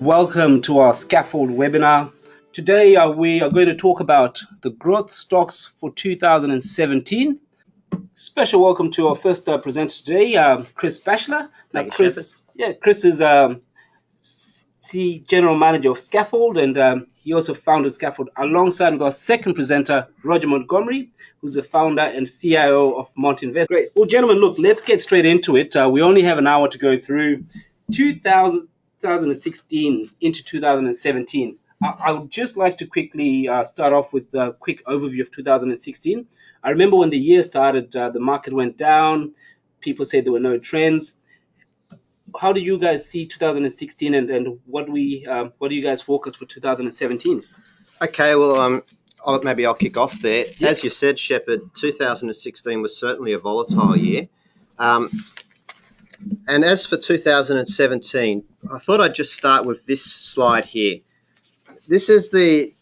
Welcome to our Scaffold webinar. Today we are going to talk about the growth stocks for 2017. Special welcome to our first presenter today, Chris Batchelor. Now, Thank you, Chris, Chris is General Manager of Scaffold, and he also founded Scaffold alongside with our second presenter, Roger Montgomery, who's the founder and CIO of Montinvest. Great. Well, gentlemen, look, let's get straight into it. We only have an hour to go through 2016 into 2017. I would just like to quickly start off with a quick overview of 2016. I remember when the year started, the market went down. People said there were no trends. How do you guys see 2016, and what do you guys focus for 2017? Okay, well, maybe I'll kick off there. Yeah. As you said, Shepard, 2016 was certainly a volatile year. And as for 2017, I thought I'd just start with this slide here. This is the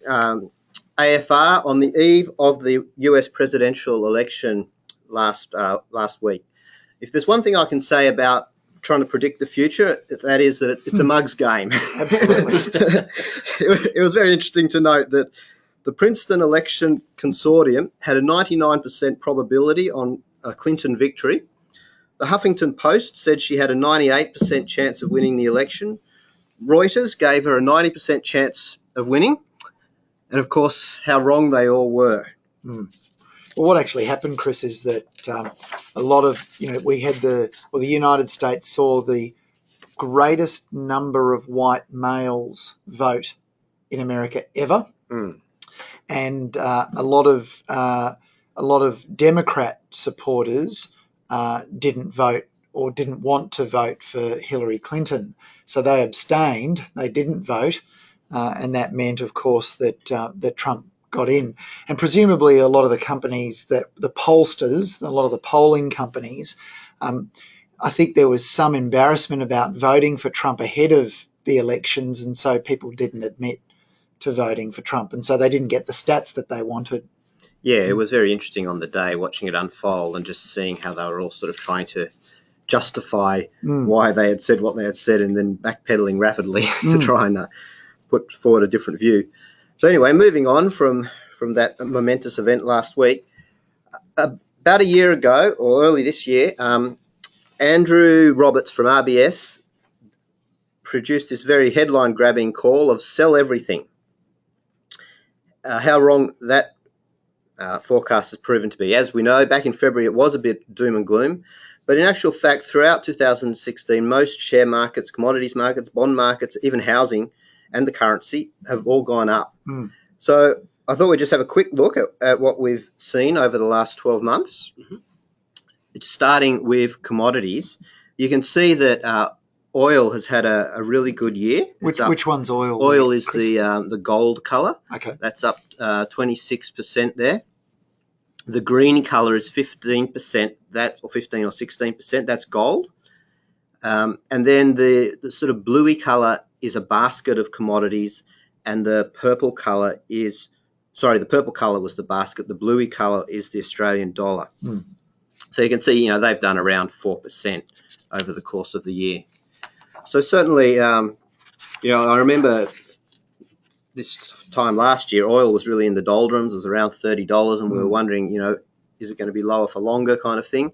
AFR on the eve of the US presidential election last week. If there's one thing I can say about trying to predict the future, that is that it's a mug's game. Absolutely. It was very interesting to note that the Princeton Election Consortium had a 99% probability on a Clinton victory. The Huffington Post said she had a 98% chance of winning the election. Reuters gave her a 90% chance of winning. And of course, how wrong they all were. Well, what actually happened, Chris, is that a lot of, the United States saw the greatest number of white males vote in America ever. And a lot of Democrat supporters didn't vote or didn't want to vote for Hillary Clinton. So they abstained, they didn't vote, and that meant, of course, that Trump got in. And presumably a lot of the companies, the pollsters, a lot of the polling companies, I think there was some embarrassment about voting for Trump ahead of the elections, and so people didn't admit to voting for Trump, and so they didn't get the stats that they wanted. Yeah, it was very interesting on the day watching it unfold and just seeing how they were all sort of trying to justify why they had said what they had said and then backpedaling rapidly to try and put forward a different view. So anyway, moving on from that momentous event last week, about a year ago or early this year, Andrew Roberts from RBS produced this very headline-grabbing call of sell everything. How wrong that forecast has proven to be. As we know, back in February it was a bit doom and gloom, but in actual fact, throughout 2016, most share markets, commodities markets, bond markets, even housing and the currency have all gone up. So I thought we'd just have a quick look at what we've seen over the last 12 months. It's starting with commodities. You can see that oil has had a really good year. Which one's oil? Oil is Chris? the gold colour. Okay. That's up 26% there. The green colour is 15%, or 15 or 16%. That's gold. And then the sort of bluey colour is a basket of commodities, and the purple colour was the basket. The bluey colour is the Australian dollar. So you can see, they've done around 4% over the course of the year. So certainly, I remember this time last year, oil was really in the doldrums. It was around $30, and we were wondering, is it going to be lower for longer kind of thing?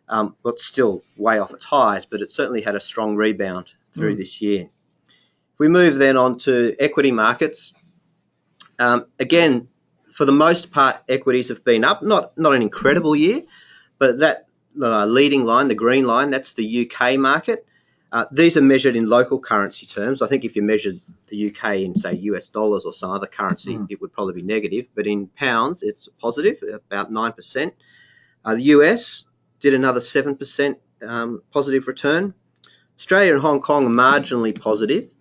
But still way off its highs, but it certainly had a strong rebound through this year. If we move then on to equity markets, again, for the most part, equities have been up. Not an incredible year, but that leading line, the green line, that's the UK market. These are measured in local currency terms. I think if you measured the UK in, say, US dollars or some other currency, it would probably be negative. But in pounds, it's positive, about 9%. The US did another 7% positive return. Australia and Hong Kong are marginally positive.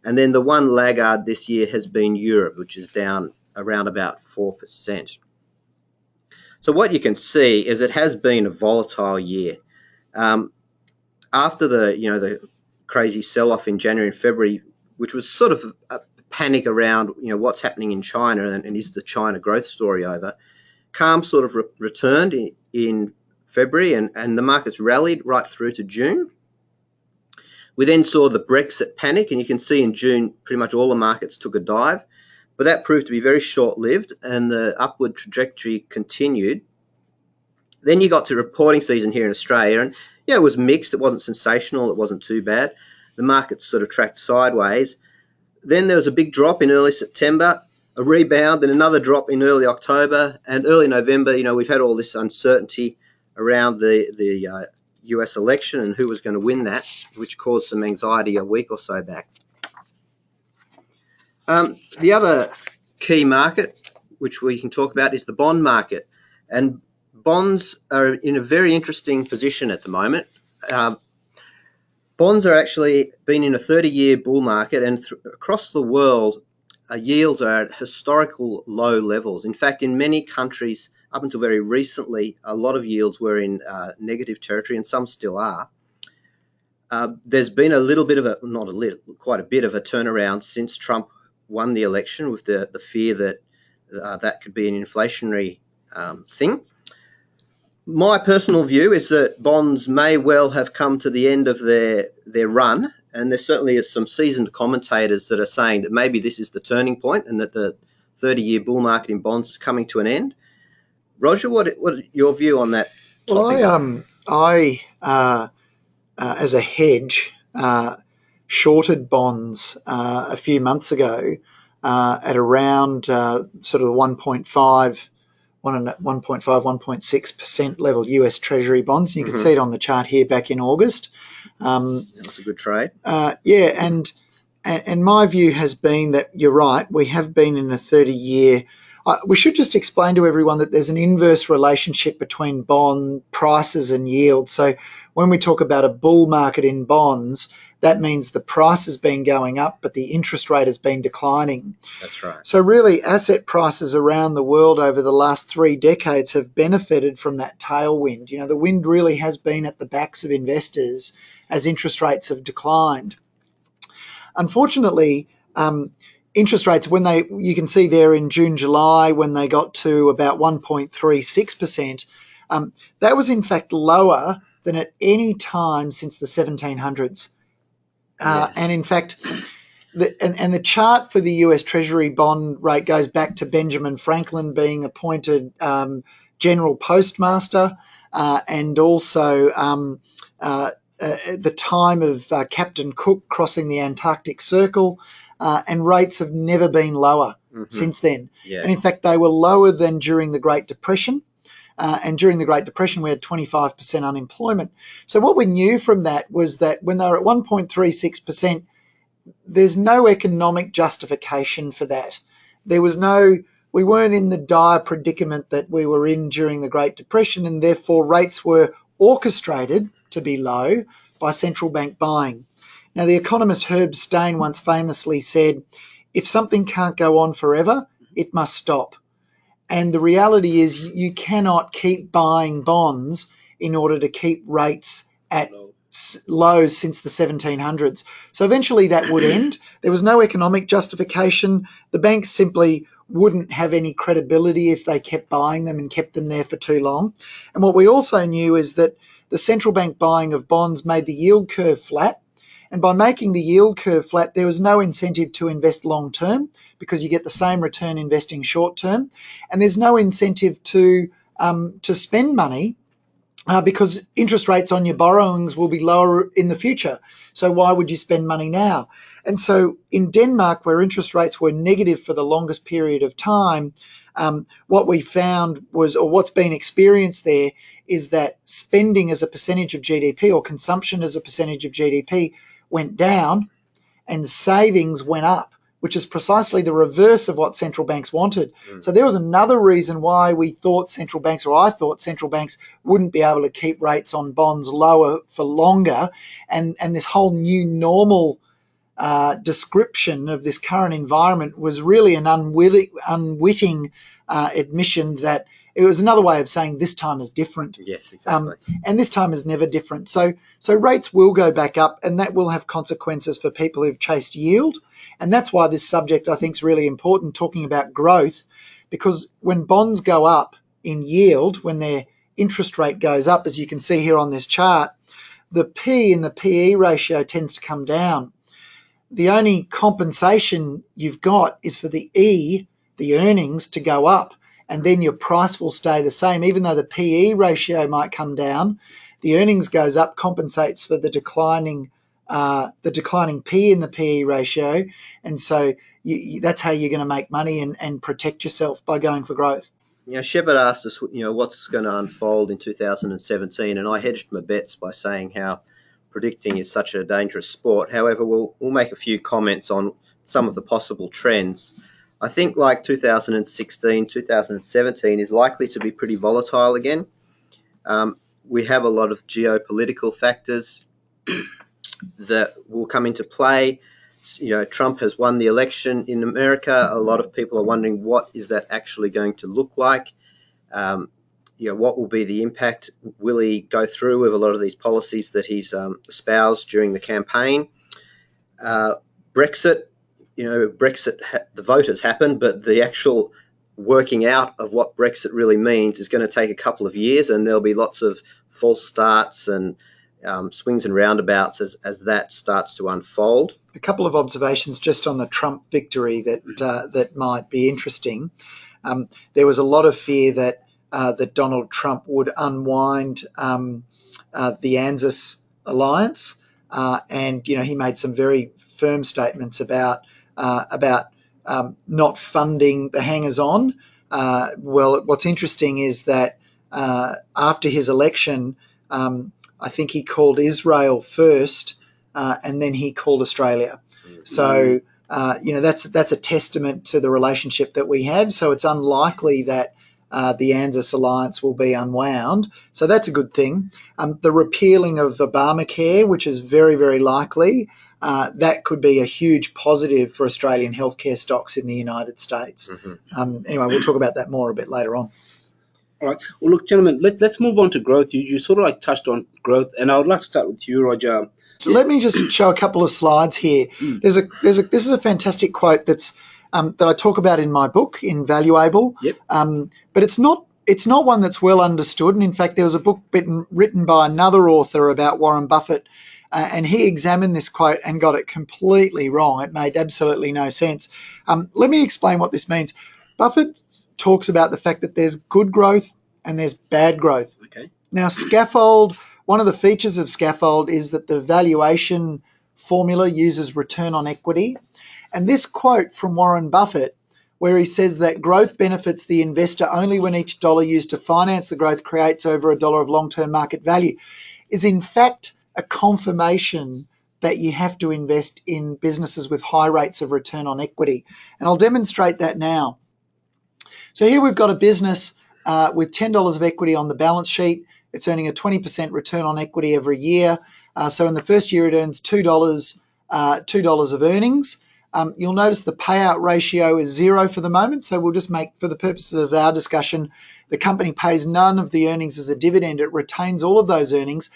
And then the one laggard this year has been Europe, which is down around about 4%. So what you can see is it has been a volatile year. After the crazy sell-off in January and February, which was sort of a panic around what's happening in China and is the China growth story over, calm sort of returned in February and the markets rallied right through to June. We then saw the Brexit panic, and you can see in June pretty much all the markets took a dive, but that proved to be very short-lived, and the upward trajectory continued. Then you got to reporting season here in Australia, and yeah, it was mixed. It wasn't sensational. It wasn't too bad. The markets sort of tracked sideways. Then there was a big drop in early September, a rebound, then another drop in early October, and early November. You know, we've had all this uncertainty around the US election and who was going to win that, which caused some anxiety a week or so back. The other key market, which we can talk about, is the bond market. And bonds are in a very interesting position at the moment. Bonds are actually been in a 30-year bull market, and across the world, yields are at historical low levels. In fact, in many countries, up until very recently, a lot of yields were in negative territory, and some still are. There's been a little bit of a, not a little, quite a bit of a turnaround since Trump won the election, with the fear that that could be an inflationary thing. My personal view is that bonds may well have come to the end of their run, and there certainly is some seasoned commentators that are saying that maybe this is the turning point and that the 30-year bull market in bonds is coming to an end. Roger, what is your view on that topic? Well, I as a hedge, shorted bonds a few months ago at around sort of the 1.6% level US Treasury bonds. You can see it on the chart here back in August. That's a good trade. Yeah, and my view has been that you're right. We have been in a 30-year. We should just explain to everyone that there's an inverse relationship between bond prices and yield. So when we talk about a bull market in bonds, that means the price has been going up, but the interest rate has been declining. That's right. So really, asset prices around the world over the last 3 decades have benefited from that tailwind. You know, the wind really has been at the backs of investors as interest rates have declined. Unfortunately, interest rates, you can see there in June, July, when they got to about 1.36%, that was in fact lower than at any time since the 1700s. Yes. And in fact, the chart for the US Treasury bond rate goes back to Benjamin Franklin being appointed general postmaster, and also at the time of Captain Cook crossing the Antarctic Circle, and rates have never been lower since then. Yeah. And in fact, they were lower than during the Great Depression. And during the Great Depression, we had 25% unemployment. So what we knew from that was that when they were at 1.36%, there's no economic justification for that. We weren't in the dire predicament that we were in during the Great Depression, and therefore rates were orchestrated to be low by central bank buying. Now, the economist Herb Stein once famously said, if something can't go on forever, it must stop. And the reality is you cannot keep buying bonds in order to keep rates at lows since the 1700s. So eventually that would end. There was no economic justification. The banks simply wouldn't have any credibility if they kept buying them and kept them there for too long. And what we also knew is that the central bank buying of bonds made the yield curve flat. And by making the yield curve flat, there was no incentive to invest long term, because you get the same return investing short term, and there's no incentive to spend money because interest rates on your borrowings will be lower in the future. So why would you spend money now? And so in Denmark, where interest rates were negative for the longest period of time, what we found was, or what's been experienced there, is that spending as a percentage of GDP, or consumption as a percentage of GDP, went down and savings went up, which is precisely the reverse of what central banks wanted. So there was another reason why I thought central banks wouldn't be able to keep rates on bonds lower for longer. And this whole new normal description of this current environment was really an unwitting admission that it was another way of saying this time is different. Yes, exactly. And this time is never different. So rates will go back up, and that will have consequences for people who've chased yield. And that's why this subject, I think, is really important, talking about growth, because when bonds go up in yield, when their interest rate goes up, as you can see here on this chart, the P in the PE ratio tends to come down. The only compensation you've got is for the E, the earnings, to go up, and then your price will stay the same. Even though the PE ratio might come down, the earnings goes up, compensates for the declining P in the PE ratio, and so that's how you're going to make money and protect yourself by going for growth. Shepard asked us, what's going to unfold in 2017, and I hedged my bets by saying how predicting is such a dangerous sport. However, we'll make a few comments on some of the possible trends. I think like 2016, 2017 is likely to be pretty volatile again. We have a lot of geopolitical factors that will come into play. Trump has won the election in America. A lot of people are wondering, what is that actually going to look like? What will be the impact? Will he go through with a lot of these policies that he's espoused during the campaign? Brexit, the vote has happened, but the actual working out of what Brexit really means is going to take a couple of years, and there'll be lots of false starts and swings and roundabouts as that starts to unfold. A couple of observations just on the Trump victory that might be interesting. There was a lot of fear that Donald Trump would unwind the ANZUS alliance, and he made some very firm statements about not funding the hangers-on. Well, what's interesting is that after his election, I think he called Israel first, and then he called Australia. So, that's a testament to the relationship that we have. So it's unlikely that the ANZUS alliance will be unwound. So that's a good thing. The repealing of Obamacare, which is very, very likely, that could be a huge positive for Australian healthcare stocks in the United States. Anyway, we'll talk about that more a bit later on. All right. Well, look, gentlemen, let's move on to growth. You sort of touched on growth, and I would like to start with you, Roger. So let me just show a couple of slides here. This is a fantastic quote that I talk about in my book, Invaluable. Yep. But it's not one that's well understood. And in fact, there was a book written by another author about Warren Buffett, and he examined this quote and got it completely wrong. It made absolutely no sense. Let me explain what this means. Buffett talks about the fact that there's good growth and there's bad growth. Okay. Now, Scaffold, one of the features of Scaffold is that the valuation formula uses return on equity. And this quote from Warren Buffett, where he says that growth benefits the investor only when each dollar used to finance the growth creates over a dollar of long-term market value, is in fact a confirmation that you have to invest in businesses with high rates of return on equity. And I'll demonstrate that now. So here we've got a business with $10 of equity on the balance sheet. It's earning a 20% return on equity every year. So in the first year, it earns $2 of earnings. You'll notice the payout ratio is 0 for the moment. So we'll just make, for the purposes of our discussion, the company pays none of the earnings as a dividend. It retains all of those earnings.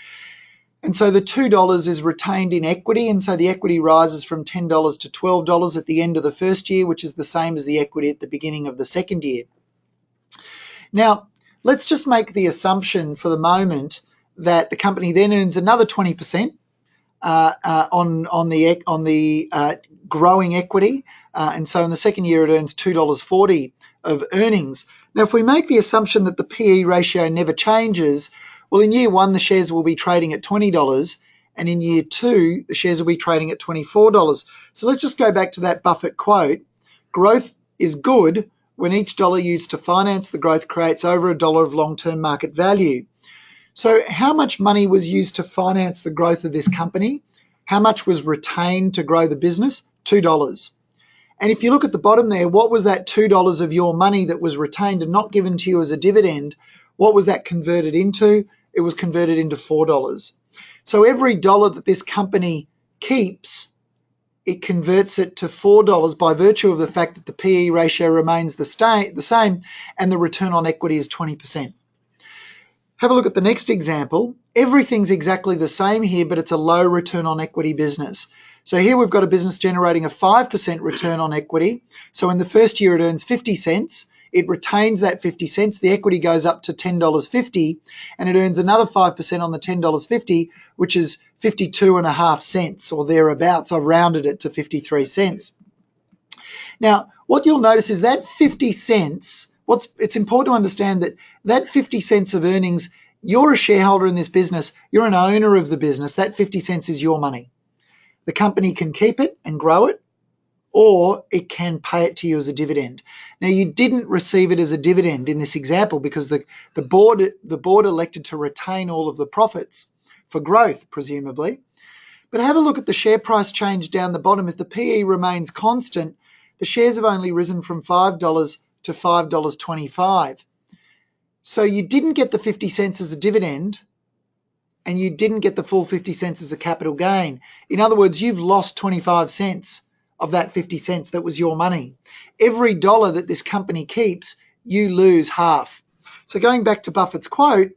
And so the $2 is retained in equity. And so the equity rises from $10 to $12 at the end of the first year, which is the same as the equity at the beginning of the second year. Now, let's just make the assumption for the moment that the company then earns another 20% on the growing equity. And so in the second year, it earns $2.40 of earnings. Now, if we make the assumption that the PE ratio never changes, well, in year one, the shares will be trading at $20, and in year two, the shares will be trading at $24. So let's just go back to that Buffett quote. Growth is good when each dollar used to finance the growth creates over a dollar of long-term market value. So how much money was used to finance the growth of this company? How much was retained to grow the business? $2. And if you look at the bottom there, what was that $2 of your money that was retained and not given to you as a dividend? What was that converted into? It was converted into $4. So every dollar that this company keeps, it converts it to $4 by virtue of the fact that the PE ratio remains the same and the return on equity is 20%. Have a look at the next example. Everything's exactly the same here, but it's a low return on equity business. So here we've got a business generating a 5% return on equity. So in the first year, it earns 50 cents. it retains that 50 cents. The equity goes up to $10.50 and it earns another 5% on the $10.50, which is 52.5 cents or thereabouts. I've rounded it to 53 cents. Now, what you'll notice is that 50 cents, it's important to understand that 50 cents of earnings, you're a shareholder in this business, you're an owner of the business, that 50 cents is your money. The company can keep it and grow it, or it can pay it to you as a dividend. Now, you didn't receive it as a dividend in this example because the board elected to retain all of the profits for growth, presumably. But have a look at the share price change down the bottom. If the PE remains constant, the shares have only risen from $5 to $5.25. So you didn't get the 50 cents as a dividend, and you didn't get the full 50 cents as a capital gain. In other words, you've lost 25 cents of that 50 cents that was your money. Every dollar that this company keeps, you lose half. So going back to Buffett's quote,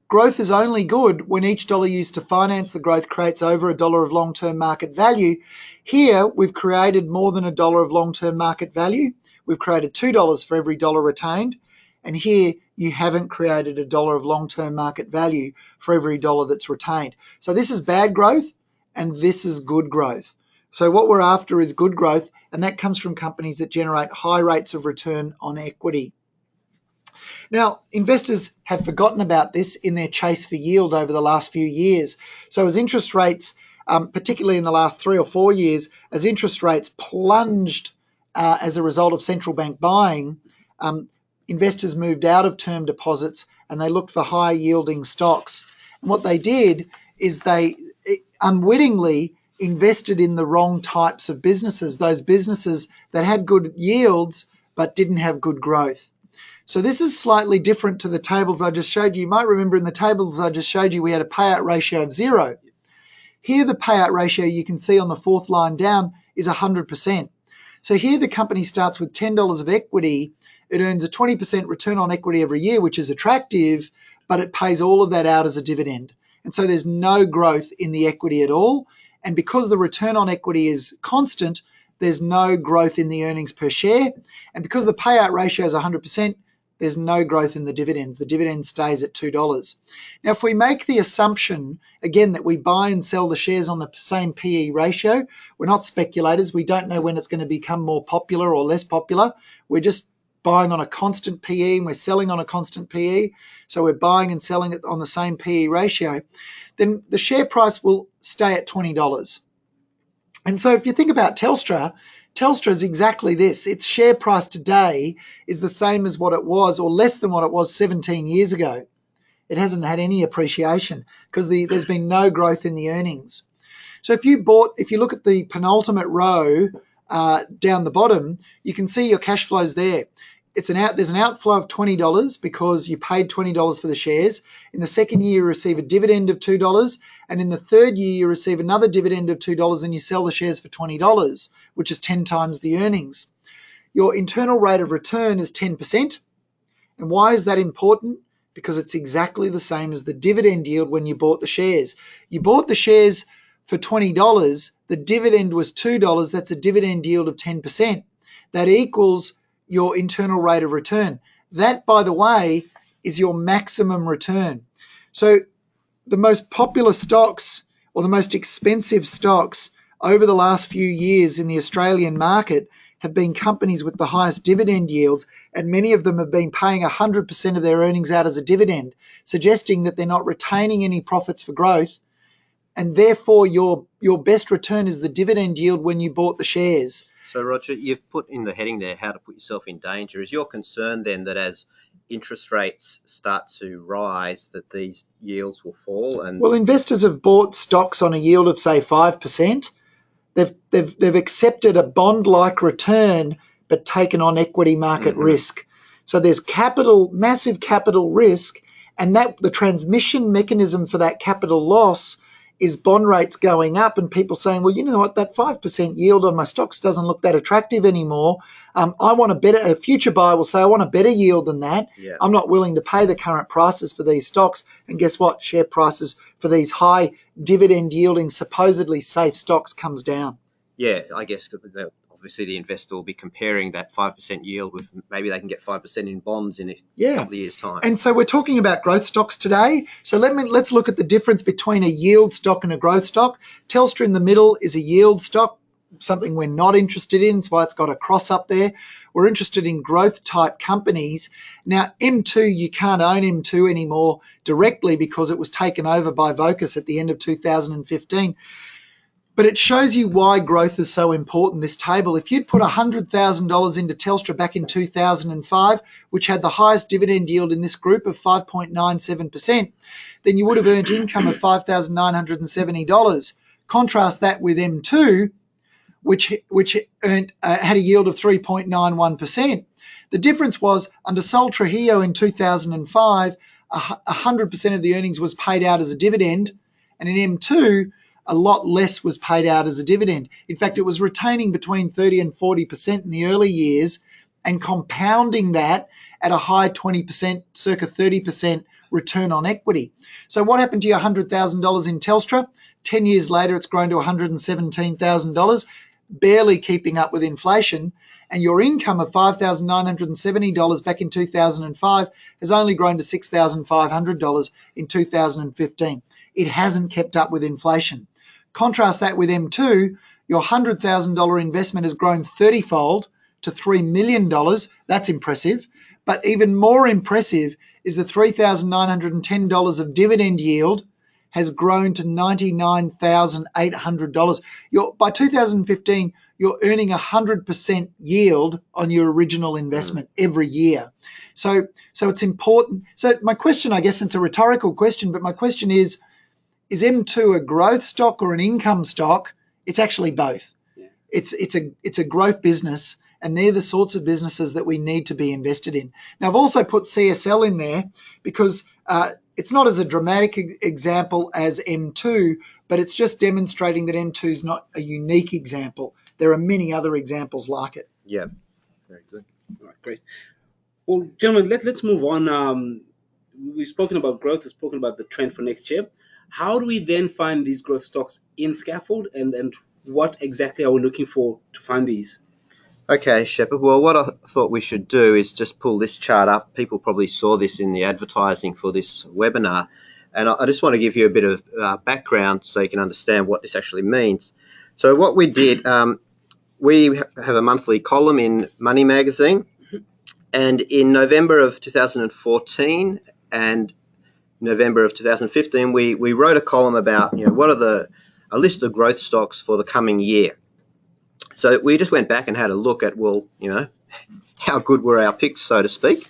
growth is only good when each dollar used to finance the growth creates over $1 of long-term market value. Here, we've created more than $1 of long-term market value. We've created $2 for every dollar retained. And here, you haven't created $1 of long-term market value for every dollar that's retained. So this is bad growth, and this is good growth. So what we're after is good growth, and that comes from companies that generate high rates of return on equity. Now, investors have forgotten about this in their chase for yield over the last few years. So as interest rates, particularly in the last 3 or 4 years, as interest rates plunged as a result of central bank buying, investors moved out of term deposits and they looked for high yielding stocks. And what they did is they unwittingly invested in the wrong types of businesses, those businesses that had good yields but didn't have good growth. So this is slightly different to the tables I just showed you. You might remember in the tables I just showed you, we had a payout ratio of 0. Here, the payout ratio you can see on the fourth line down is 100%. So here the company starts with $10 of equity. It earns a 20% return on equity every year, which is attractive, but it pays all of that out as a dividend. And so there's no growth in the equity at all. And because the return on equity is constant, there's no growth in the earnings per share. And because the payout ratio is 100%, there's no growth in the dividends. The dividend stays at $2. Now, if we make the assumption, again, that we buy and sell the shares on the same PE ratio, we're not speculators. We don't know when it's going to become more popular or less popular. We're just buying on a constant PE and we're selling on a constant PE. So we're buying and selling it on the same PE ratio. Then the share price will stay at $20. And so if you think about Telstra is exactly this. Its share price today is the same as what it was, or less than what it was 17 years ago. It hasn't had any appreciation because there's been no growth in the earnings. So if you look at the penultimate row down the bottom, you can see your cash flows there. There's an outflow of $20 because you paid $20 for the shares. In the second year, you receive a dividend of $2. And in the third year, you receive another dividend of $2 and you sell the shares for $20, which is 10 times the earnings. Your internal rate of return is 10%. And why is that important? Because it's exactly the same as the dividend yield when you bought the shares. You bought the shares for $20. The dividend was $2. That's a dividend yield of 10%. That equals your internal rate of return. That, by the way, is your maximum return. So the most popular stocks or the most expensive stocks over the last few years in the Australian market have been companies with the highest dividend yields, and many of them have been paying 100% of their earnings out as a dividend, suggesting that they're not retaining any profits for growth, and therefore your best return is the dividend yield when you bought the shares. So, Roger, you've put in the heading there, how to put yourself in danger. Is your concern then that as interest rates start to rise, that these yields will fall? Well, investors have bought stocks on a yield of, say, 5%. They've accepted a bond-like return, but taken on equity market risk. So there's massive capital risk, and that the transmission mechanism for that capital loss is bond rates going up and people saying, well, you know what, that 5% yield on my stocks doesn't look that attractive anymore. I want a future buyer will say, I want a better yield than that. Yeah. I'm not willing to pay the current prices for these stocks. And guess what? Share prices for these high dividend yielding, supposedly safe stocks comes down. Yeah, I guess obviously the investor will be comparing that 5% yield with maybe they can get 5% in bonds in a couple of years' time. And so we're talking about growth stocks today. So let's look at the difference between a yield stock and a growth stock. Telstra in the middle is a yield stock, something we're not interested in. That's why it's got a cross up there. We're interested in growth type companies. Now, M2, you can't own M2 anymore directly because it was taken over by Vocus at the end of 2015. But it shows you why growth is so important, this table. If you'd put $100,000 into Telstra back in 2005, which had the highest dividend yield in this group of 5.97%, then you would have earned income of $5,970. Contrast that with M2, which earned, had a yield of 3.91%. The difference was under Sol Trujillo in 2005, 100% of the earnings was paid out as a dividend, and in M2, a lot less was paid out as a dividend. In fact, it was retaining between 30 and 40% in the early years and compounding that at a high 20%, circa 30% return on equity. So what happened to your $100,000 in Telstra? 10 years later, it's grown to $117,000, barely keeping up with inflation. And your income of $5,970 back in 2005 has only grown to $6,500 in 2015. It hasn't kept up with inflation. Contrast that with M2, your $100,000 investment has grown 30-fold to $3 million. That's impressive. But even more impressive is the $3,910 of dividend yield has grown to $99,800. By 2015, you're earning 100% yield on your original investment every year. So it's important. So my question, I guess it's a rhetorical question, but my question is M2 a growth stock or an income stock? It's actually both. Yeah. It's a growth business, and they're the sorts of businesses that we need to be invested in. Now, I've also put CSL in there because it's not as a dramatic example as M2, but it's just demonstrating that M2 is not a unique example. There are many other examples like it. Yeah, very good. All right, great. Well, gentlemen, let's move on. We've spoken about growth, we've spoken about the trend for next year. How do we then find these growth stocks in Scaffold, and what exactly are we looking for to find these? Okay, Shepard. Well, what I thought we should do is just pull this chart up. People probably saw this in the advertising for this webinar. And I just want to give you a bit of background so you can understand what this actually means. So what we did, we have a monthly column in Money Magazine. And in November of 2014 and November of 2015, we wrote a column about, what are a list of growth stocks for the coming year. So we just went back and had a look at, how good were our picks, so to speak.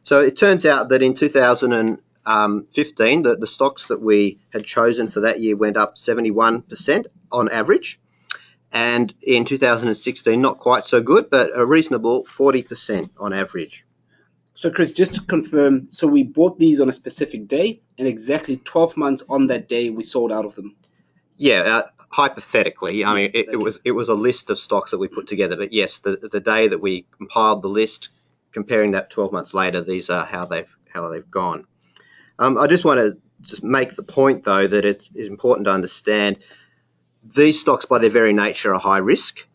So it turns out that in 2015, the stocks that we had chosen for that year went up 71% on average. And in 2016, not quite so good, but a reasonable 40% on average. So, Chris, just to confirm, so we bought these on a specific day, and exactly 12 months on that day, we sold out of them. Yeah, hypothetically, I mean, it was a list of stocks that we put together. But yes, the day that we compiled the list, comparing that 12 months later, these are how they've gone. I just want to just make the point, though, that it's important to understand these stocks, by their very nature, are high risk.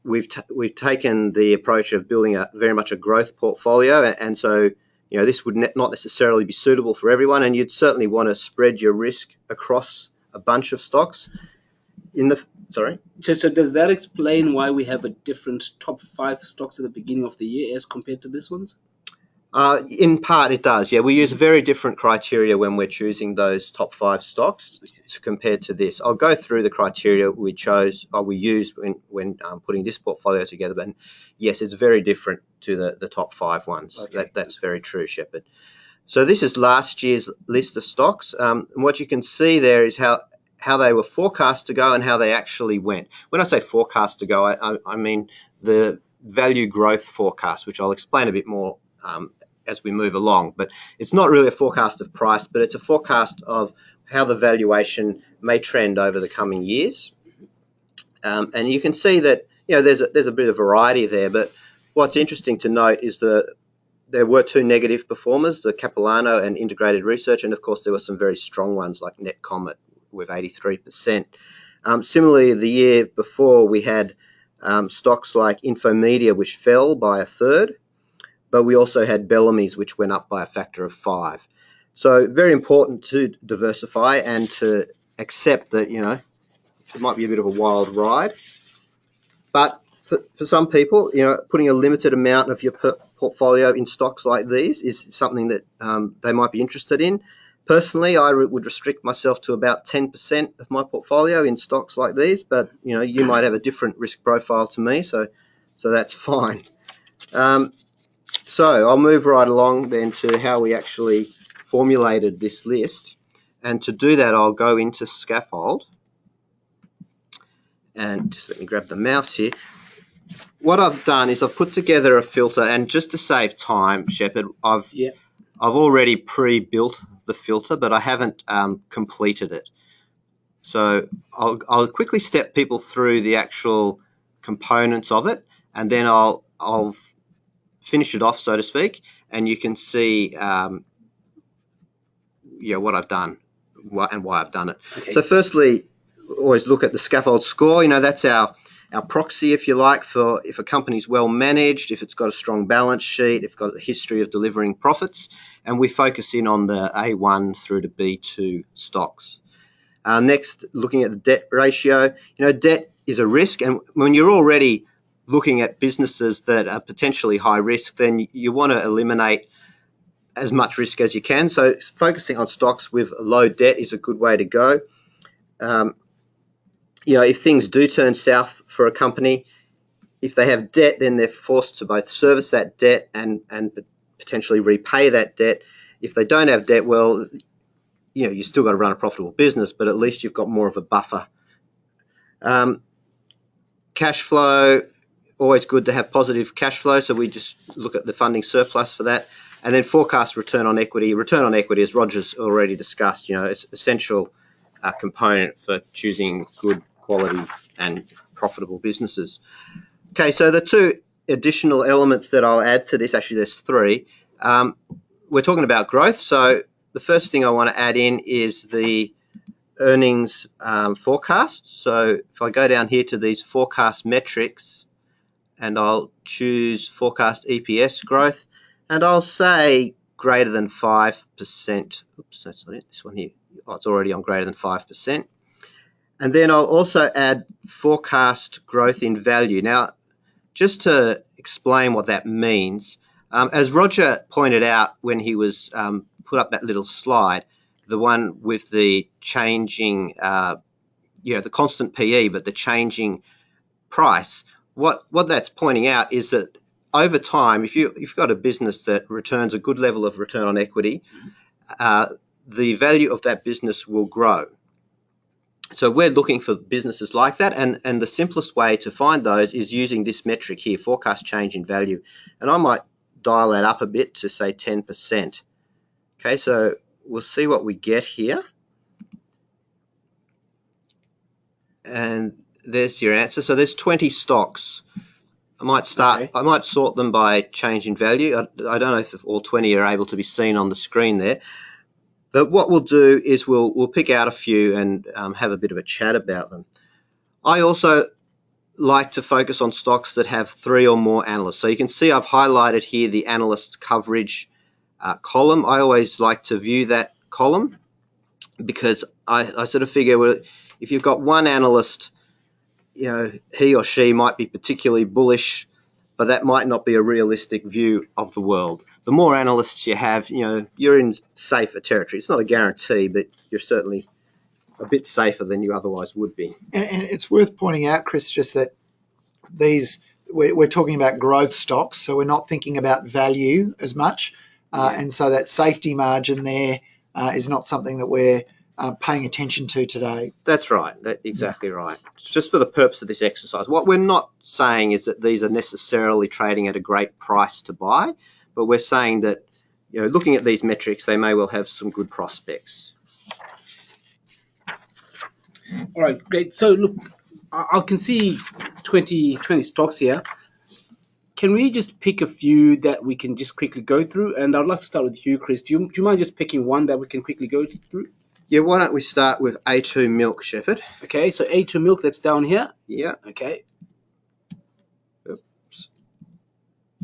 We've taken the approach of building very much a growth portfolio, and so this would not necessarily be suitable for everyone, and you'd certainly want to spread your risk across a bunch of stocks. So does that explain why we have a different top 5 stocks at the beginning of the year as compared to this ones? In part, it does. Yeah, we use very different criteria when we're choosing those top 5 stocks compared to this. I'll go through the criteria we used when putting this portfolio together. But yes, it's very different to the top 5 ones. Okay. That's very true, Shepard. So this is last year's list of stocks. And what you can see there is how they were forecast to go and how they actually went. When I say forecast to go, I mean the value growth forecast, which I'll explain a bit more as we move along. But it's not really a forecast of price, but it's a forecast of how the valuation may trend over the coming years. And you can see that there's a bit of variety there. But what's interesting to note is there were 2 negative performers, the Capilano and Integrated Research, and of course there were some very strong ones like Netcomet with 83%. Similarly, the year before we had stocks like Infomedia, which fell by a third, but we also had Bellamy's, which went up by a factor of 5. So very important to diversify and to accept that, it might be a bit of a wild ride. But for some people, putting a limited amount of your portfolio in stocks like these is something that they might be interested in. Personally, I would restrict myself to about 10% of my portfolio in stocks like these, but you might have a different risk profile to me, so that's fine. So I'll move right along then to how we actually formulated this list, and to do that I'll go into Scaffold, and just let me grab the mouse here. What I've done is I've put together a filter, and just to save time, Shepard, I've already pre-built the filter, but I haven't completed it. So I'll quickly step people through the actual components of it, and then I'll finish it off, so to speak, and you can see what I've done and why I've done it. Okay. So firstly, always look at the Scaffold score. That's our proxy, if you like, for if a company's well managed, if it's got a strong balance sheet, if it's got a history of delivering profits, and we focus in on the A1 through to B2 stocks. Next, looking at the debt ratio. Debt is a risk, and when you're already looking at businesses that are potentially high risk, then you want to eliminate as much risk as you can. So focusing on stocks with low debt is a good way to go. If things do turn south for a company, if they have debt, then they're forced to both service that debt and potentially repay that debt. If they don't have debt, well, you still got to run a profitable business, but at least you've got more of a buffer. Cash flow, always good to have positive cash flow, so we just look at the funding surplus for that. And then forecast return on equity. Return on equity, as Roger's already discussed, it's an essential component for choosing good quality and profitable businesses. Okay, so the two additional elements that I'll add to this, actually there's 3. We're talking about growth, so the first thing I want to add in is the earnings forecast. So if I go down here to these forecast metrics, and I'll choose forecast EPS growth, and I'll say greater than 5%. Oops, that's not it, this one here. Oh, it's already on greater than 5%. And then I'll also add forecast growth in value. Now, just to explain what that means, as Roger pointed out when he was put up that little slide, the one with the changing, the constant PE, but the changing price, what that's pointing out is that over time, if you've got a business that returns a good level of return on equity, the value of that business will grow. So we're looking for businesses like that, and the simplest way to find those is using this metric here, forecast change in value. And I might dial that up a bit to say 10%. Okay, so we'll see what we get here. And there's your answer. So there's 20 stocks. I might sort them by change in value. I don't know if all 20 are able to be seen on the screen there. But what we'll do is we'll pick out a few and have a bit of a chat about them. I also like to focus on stocks that have 3 or more analysts. So you can see I've highlighted here the analysts coverage column. I always like to view that column because I sort of figure, well, if you've got one analyst, he or she might be particularly bullish, but that might not be a realistic view of the world. The more analysts you have, you're in safer territory. It's not a guarantee, but you're certainly a bit safer than you otherwise would be. And it's worth pointing out, Chris, just that we're talking about growth stocks, so we're not thinking about value as much. And so that safety margin there is not something that we're paying attention to today. That's right. That's exactly right. Just for the purpose of this exercise, what we're not saying is that these are necessarily trading at a great price to buy, but we're saying that, looking at these metrics, they may well have some good prospects. All right, great. So look, I can see 20 stocks here. Can we just pick a few that we can just quickly go through? And I'd like to start with you, Chris. Do you mind just picking one that we can quickly go through? Yeah, why don't we start with A2 Milk, Shepard? Okay, so A2 Milk, that's down here. Yeah. Okay.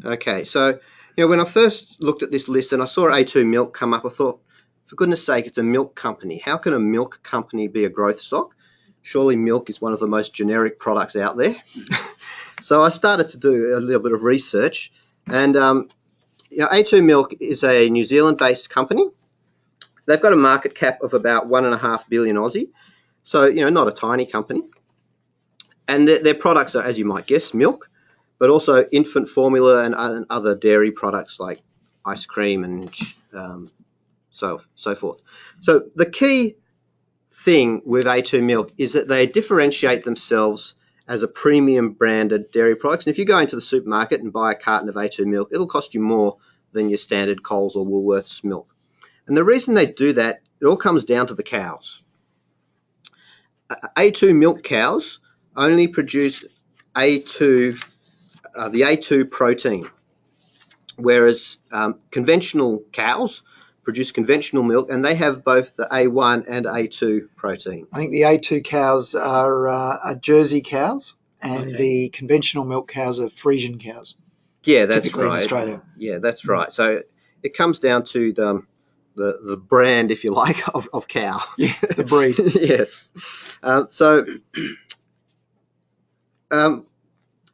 Okay, so when I first looked at this list and I saw A2 Milk come up, I thought, for goodness sake, it's a milk company. How can a milk company be a growth stock? Surely milk is one of the most generic products out there. So I started to do a little bit of research, and A2 Milk is a New Zealand-based company. They've got a market cap of about 1.5 billion Aussie, so not a tiny company. And their products are, as you might guess, milk, but also infant formula and other dairy products like ice cream and so forth. So the key thing with A2 Milk is that they differentiate themselves as a premium branded dairy products. And if you go into the supermarket and buy a carton of A2 Milk, it'll cost you more than your standard Coles or Woolworths milk. And the reason they do that, it all comes down to the cows. A2 milk cows only produce the A2 protein, whereas conventional cows produce conventional milk, and they have both the A1 and A2 protein. I think the A2 cows are Jersey cows, and the conventional milk cows are Friesian cows. Yeah, that's typically right. In Australia. Yeah, that's right. So it comes down to the brand, if you like, of cow. Yeah, the breed. Yes.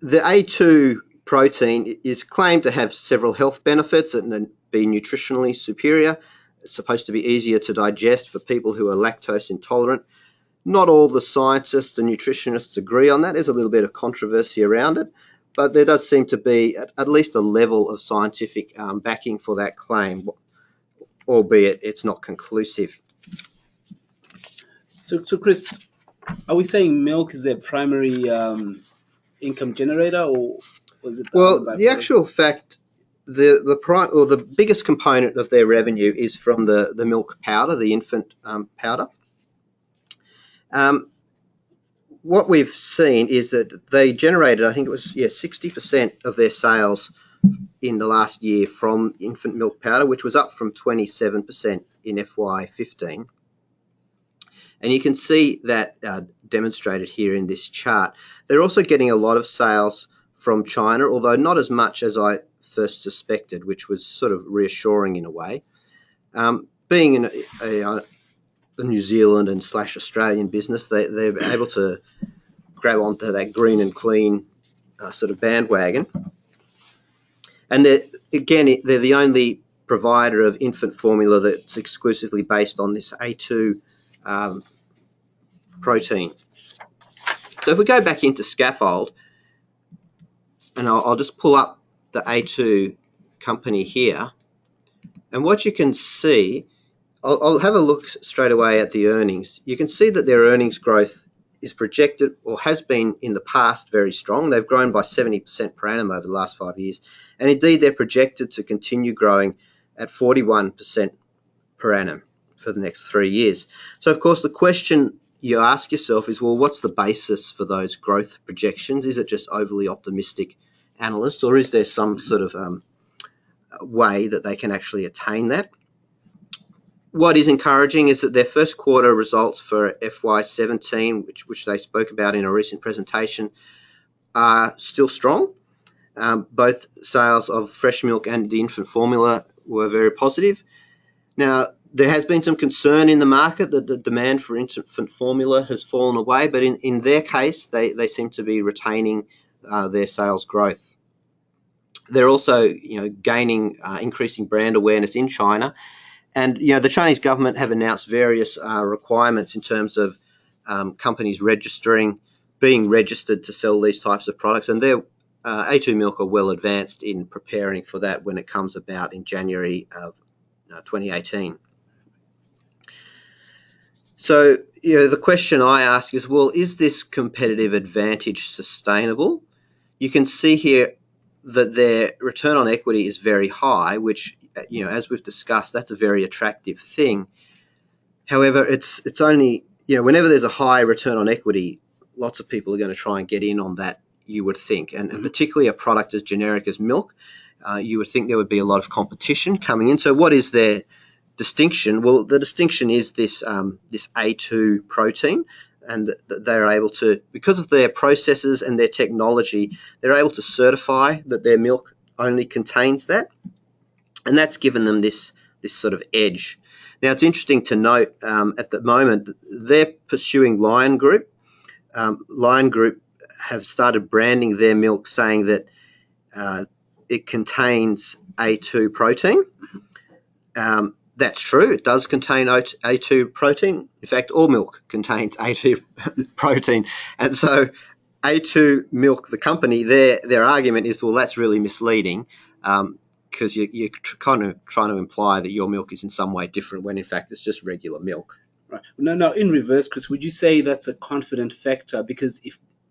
The A2 protein is claimed to have several health benefits and be nutritionally superior. It's supposed to be easier to digest for people who are lactose intolerant. Not all the scientists and nutritionists agree on that. There's a little bit of controversy around it, but there does seem to be at least a level of scientific backing for that claim, albeit it's not conclusive. So Chris, are we saying milk is their primary income generator, or was it? The actual fact, the biggest component of their revenue is from the milk powder, the infant powder. What we've seen is that they generated, I think it was 60% of their sales in the last year from infant milk powder, which was up from 27% in FY15. And you can see that demonstrated here in this chart. They're also getting a lot of sales from China, although not as much as I first suspected, which was sort of reassuring in a way. Being in a New Zealand and / Australian business, they're able to grab onto that green and clean sort of bandwagon. And they're the only provider of infant formula that's exclusively based on this A2 protein. So if we go back into Scaffold, and I'll just pull up the A2 company here, and what you can see, I'll have a look straight away at the earnings. You can see that their earnings growth is projected, or has been in the past, very strong. They've grown by 70% per annum over the last 5 years, and indeed they're projected to continue growing at 41% per annum for the next 3 years. So of course the question you ask yourself is, well, what's the basis for those growth projections? Is it just overly optimistic analysts, or is there some sort of way that they can actually attain that? What is encouraging is that their first quarter results for FY17, which they spoke about in a recent presentation, are still strong. Both sales of fresh milk and the infant formula were very positive. Now, there has been some concern in the market that the demand for infant formula has fallen away, but in their case, they seem to be retaining their sales growth. They're also, gaining increasing brand awareness in China, and the Chinese government have announced various requirements in terms of companies being registered to sell these types of products, and their A2 Milk are well advanced in preparing for that when it comes about in January of 2018. So, the question I ask is, well, is this competitive advantage sustainable? You can see here that their return on equity is very high, which, as we've discussed, that's a very attractive thing. However, it's only, whenever there's a high return on equity, lots of people are going to try and get in on that, you would think. And particularly a product as generic as milk, you would think there would be a lot of competition coming in. So what is their distinction? Well, the distinction is this A2 protein, and they're able to, because of their processes and their technology, they're able to certify that their milk only contains that, and that's given them this sort of edge. Now, it's interesting to note at the moment they're pursuing Lion Group. Lion Group have started branding their milk, saying that it contains A2 protein. That's true. It does contain A2 protein. In fact, all milk contains A2 protein. And so A2 Milk, the company, their argument is, well, that's really misleading because you're kind of trying to imply that your milk is in some way different when, in fact, it's just regular milk. Right. No, in reverse, Chris, would you say that's a confident factor? Because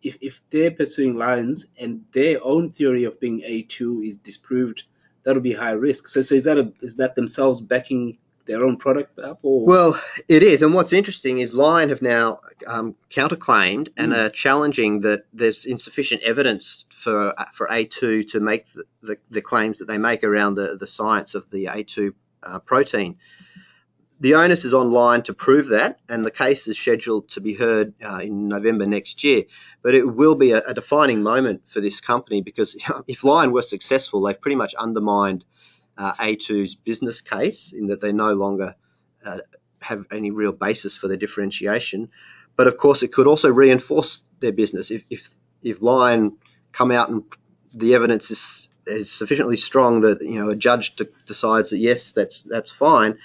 if they're pursuing Lions and their own theory of being A2 is disproved, that'll be high risk. So is that themselves backing their own product up? Or? Well, it is. And what's interesting is Lion have now counterclaimed and are challenging that there's insufficient evidence for A2 to make the claims that they make around the science of the A2 protein. The onus is on Lion to prove that, and the case is scheduled to be heard in November next year. But it will be a defining moment for this company, because if Lion were successful, they've pretty much undermined A2's business case in that they no longer have any real basis for their differentiation. But of course, it could also reinforce their business if Lion come out and the evidence is sufficiently strong that a judge decides that yes, that's fine.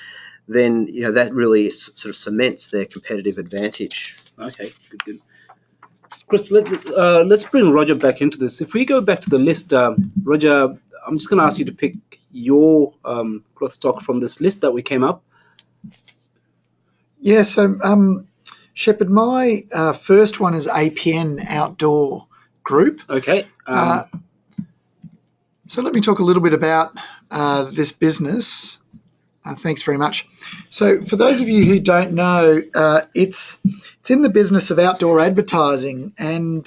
Then that really sort of cements their competitive advantage. Okay, good. Chris, let's bring Roger back into this. If we go back to the list, Roger, I'm just going to ask you to pick your growth stock from this list that we came up. Yeah, so Shepard, my first one is APN Outdoor Group. Okay. So let me talk a little bit about this business. Thanks very much. So for those of you who don't know, it's in the business of outdoor advertising, and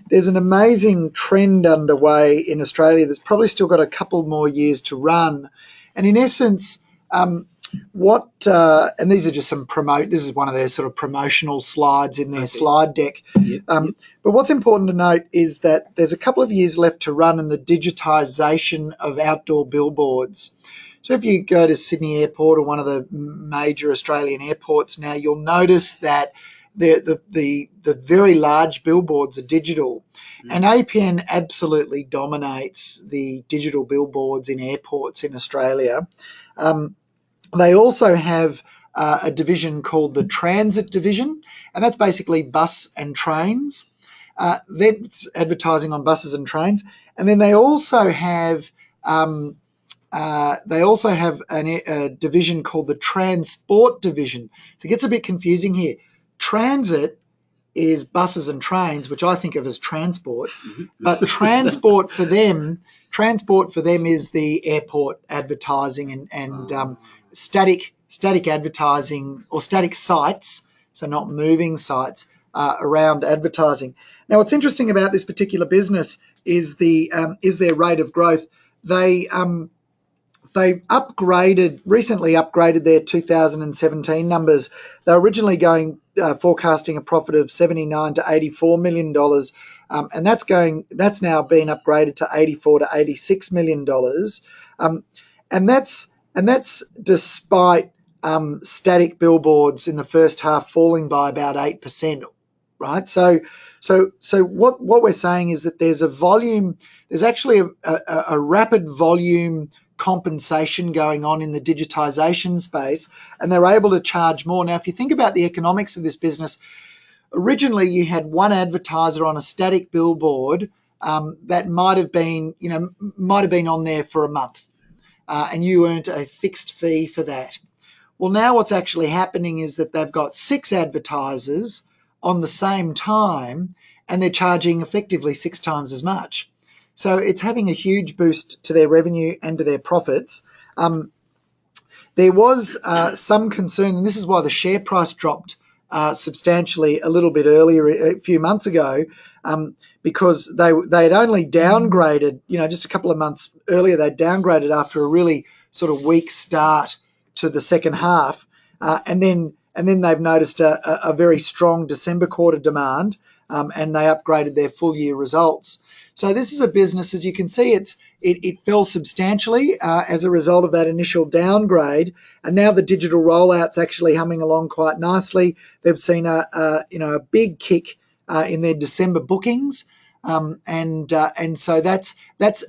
there's an amazing trend underway in Australia that's probably still got a couple more years to run. And in essence, and these are just this is one of their sort of promotional slides in their slide deck. Yep. But what's important to note is that there's a couple of years left to run in the digitisation of outdoor billboards. So if you go to Sydney Airport or one of the major Australian airports now, you'll notice that the very large billboards are digital. And APN absolutely dominates the digital billboards in airports in Australia. They also have a division called the Transit Division, and that's basically bus and trains. That's advertising on buses and trains. And then they also have a division called the Transport Division. So it gets a bit confusing here. Transit is buses and trains, which I think of as transport, but transport for them is the airport advertising and static advertising or static sites, so not moving sites around advertising. Now, what's interesting about this particular business is their rate of growth. They recently upgraded their 2017 numbers. They were originally forecasting a profit of $79 to $84 million, and that's now been upgraded to $84 to $86 million, and that's despite static billboards in the first half falling by about 8%. Right, so what we're saying is that there's actually a rapid volume compensation going on in the digitisation space, and they're able to charge more. Now, if you think about the economics of this business, originally you had one advertiser on a static billboard that might have been on there for a month, and you earned a fixed fee for that. Well, now what's actually happening is that they've got 6 advertisers on the same time, and they're charging effectively 6 times as much. So it's having a huge boost to their revenue and to their profits. There was some concern, and this is why the share price dropped substantially a little bit earlier, a few months ago, because they had only downgraded, just a couple of months earlier, they downgraded after a really sort of weak start to the second half, and then and then they've noticed a very strong December quarter demand, and they upgraded their full year results. So this is a business, as you can see, it fell substantially as a result of that initial downgrade, and now the digital rollout's actually humming along quite nicely. They've seen a big kick in their December bookings, and so that's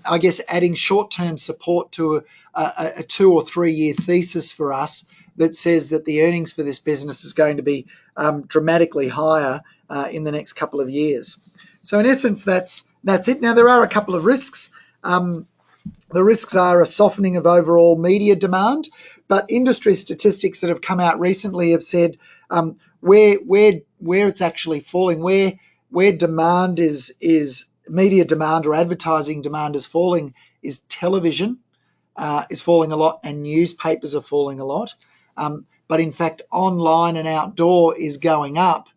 I guess adding short-term support to a 2 or 3 year thesis for us that says that the earnings for this business is going to be dramatically higher in the next couple of years. So in essence, that's it. Now, there are a couple of risks. The risks are a softening of overall media demand, but industry statistics that have come out recently have said where it's actually falling, where demand is media demand or advertising demand is falling, is television is falling a lot, and newspapers are falling a lot. But in fact, online and outdoor is going up,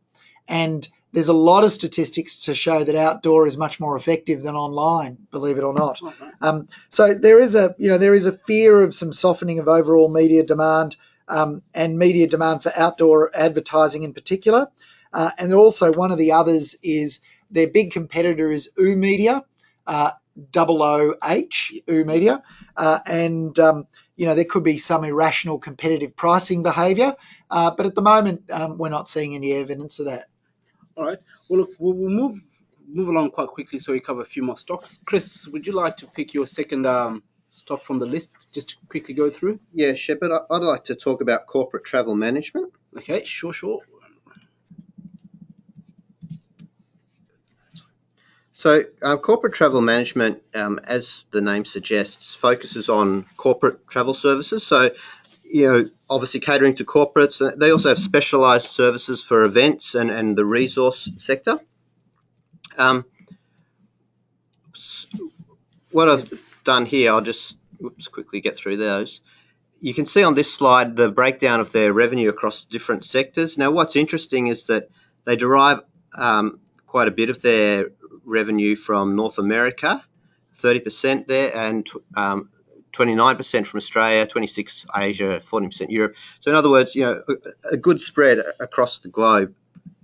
and there's a lot of statistics to show that outdoor is much more effective than online, believe it or not. So there is a fear of some softening of overall media demand, and media demand for outdoor advertising in particular. And also one of the others is their big competitor is oOh!media, OOH, oOh!media, and there could be some irrational competitive pricing behaviour, but at the moment we're not seeing any evidence of that. All right. Well, look, we'll move along quite quickly so we cover a few more stocks. Chris, would you like to pick your second stock from the list just to quickly go through? Yeah, Shepard, I'd like to talk about corporate travel management. Okay, sure. So corporate travel management, as the name suggests, focuses on corporate travel services. So, obviously catering to corporates. They also have specialised services for events and the resource sector. What I've done here, I'll just quickly get through those. You can see on this slide the breakdown of their revenue across different sectors. Now, what's interesting is that they derive quite a bit of their revenue from North America, 30% there, and 29% from Australia, 26% Asia, 14% Europe. So in other words, a good spread across the globe.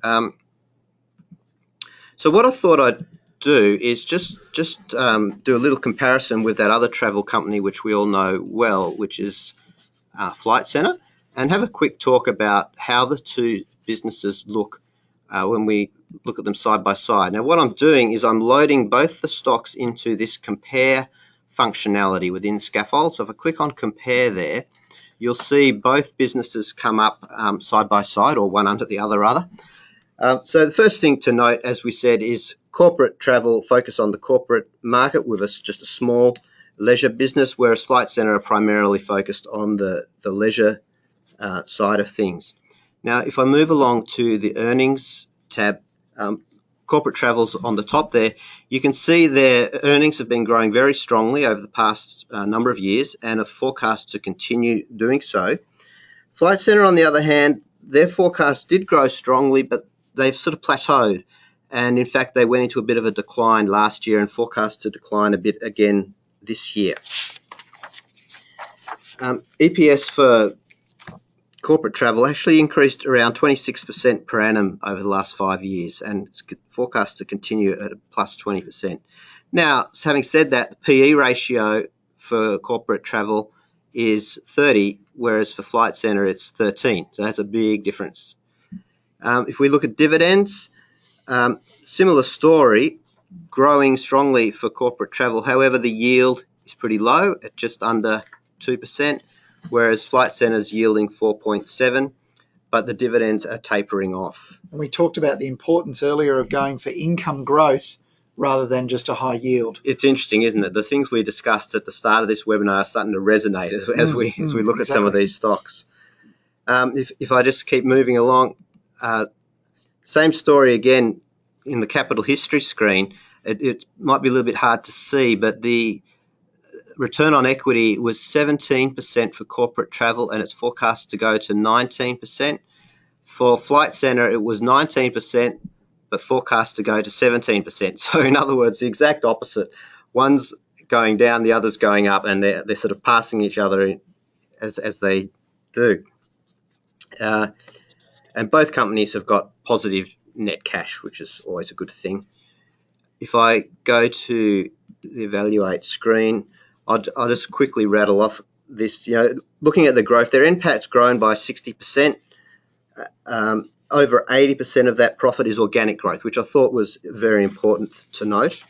So what I thought I'd do is just do a little comparison with that other travel company which we all know well, which is Flight Centre, and have a quick talk about how the two businesses look when we look at them side by side. Now, what I'm doing is I'm loading both the stocks into this compare functionality within Scaffold. So if I click on compare there, you'll see both businesses come up side by side, or one under the other rather. So the first thing to note, as we said, is corporate travel focus on the corporate market with just a small leisure business, whereas Flight Centre are primarily focused on the leisure side of things. Now, if I move along to the earnings tab, corporate travel's on the top there, you can see their earnings have been growing very strongly over the past number of years and are forecast to continue doing so. Flight Centre, on the other hand, their forecast did grow strongly, but they've sort of plateaued. And in fact, they went into a bit of a decline last year and forecast to decline a bit again this year. EPS for corporate travel actually increased around 26% per annum over the last 5 years, and it's forecast to continue at a plus 20%. Now, having said that, the PE ratio for corporate travel is 30, whereas for Flight Centre it's 13. So that's a big difference. If we look at dividends, similar story, growing strongly for corporate travel. However, the yield is pretty low at just under 2%, whereas Flight Centre's yielding 4.7%, but the dividends are tapering off. And we talked about the importance earlier of going for income growth rather than just a high yield. It's interesting, isn't it? The things we discussed at the start of this webinar are starting to resonate as we look at some of these stocks. If I just keep moving along, same story again in the capital history screen. It might be a little bit hard to see, but the return on equity was 17% for corporate travel, and it's forecast to go to 19%. For Flight Centre, it was 19%, but forecast to go to 17%. So in other words, the exact opposite. One's going down, the other's going up, and they're sort of passing each other as they do. and both companies have got positive net cash, which is always a good thing. If I go to the Evaluate screen, I'll just quickly rattle off this. Looking at the growth, their NPAT's grown by 60%. Over 80% of that profit is organic growth, which I thought was very important to note.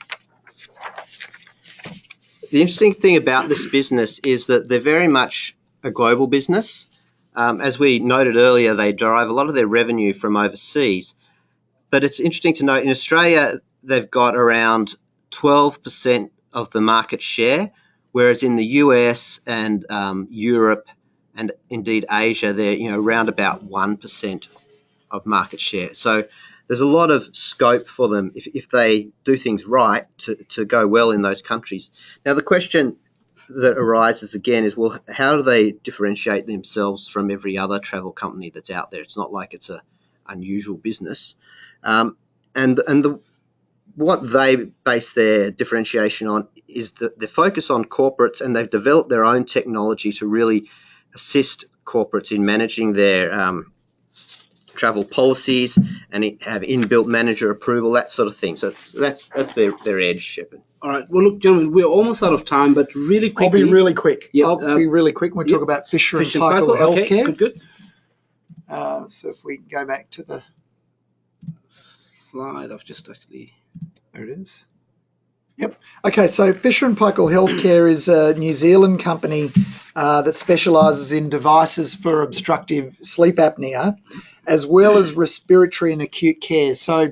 The interesting thing about this business is that they're very much a global business. As we noted earlier, they derive a lot of their revenue from overseas. But it's interesting to note in Australia, they've got around 12% of the market share, whereas in the US and Europe and indeed Asia, they're around about 1% of market share. So there's a lot of scope for them if they do things right to go well in those countries. Now, the question that arises again is, well, how do they differentiate themselves from every other travel company that's out there? It's not like it's an unusual business. What they base their differentiation on is the focus on corporates, and they've developed their own technology to really assist corporates in managing their travel policies and have inbuilt manager approval, that sort of thing. So that's their edge, Shepard. All right. Well, look, gentlemen, we're almost out of time, but really quickly. I'll be really quick. Yep, I'll be really quick when we talk about Fisher & Paykel Healthcare. Okay, good. So if we go back to the slide, I've just actually... There it is. Yep. Okay, so Fisher & Paykel Healthcare is a New Zealand company that specialises in devices for obstructive sleep apnea, as well as respiratory and acute care. So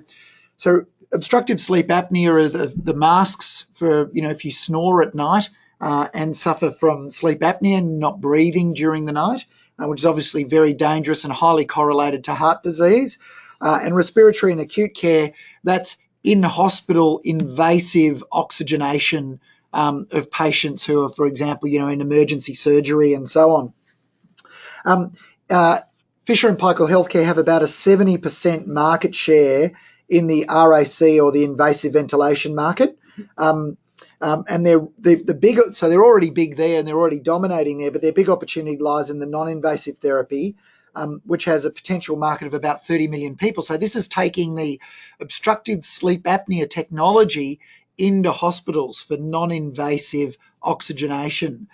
obstructive sleep apnea are the masks for, if you snore at night and suffer from sleep apnea and not breathing during the night, which is obviously very dangerous and highly correlated to heart disease. And respiratory and acute care, that's in-hospital invasive oxygenation of patients who are, for example, in emergency surgery and so on. Fisher & Paykel Healthcare have about a 70% market share in the RAC, or the invasive ventilation market. And they're the big, so they're already big there and they're already dominating there, but their big opportunity lies in the non-invasive therapy, which has a potential market of about 30 million people. So this is taking the obstructive sleep apnea technology into hospitals for non-invasive oxygenation.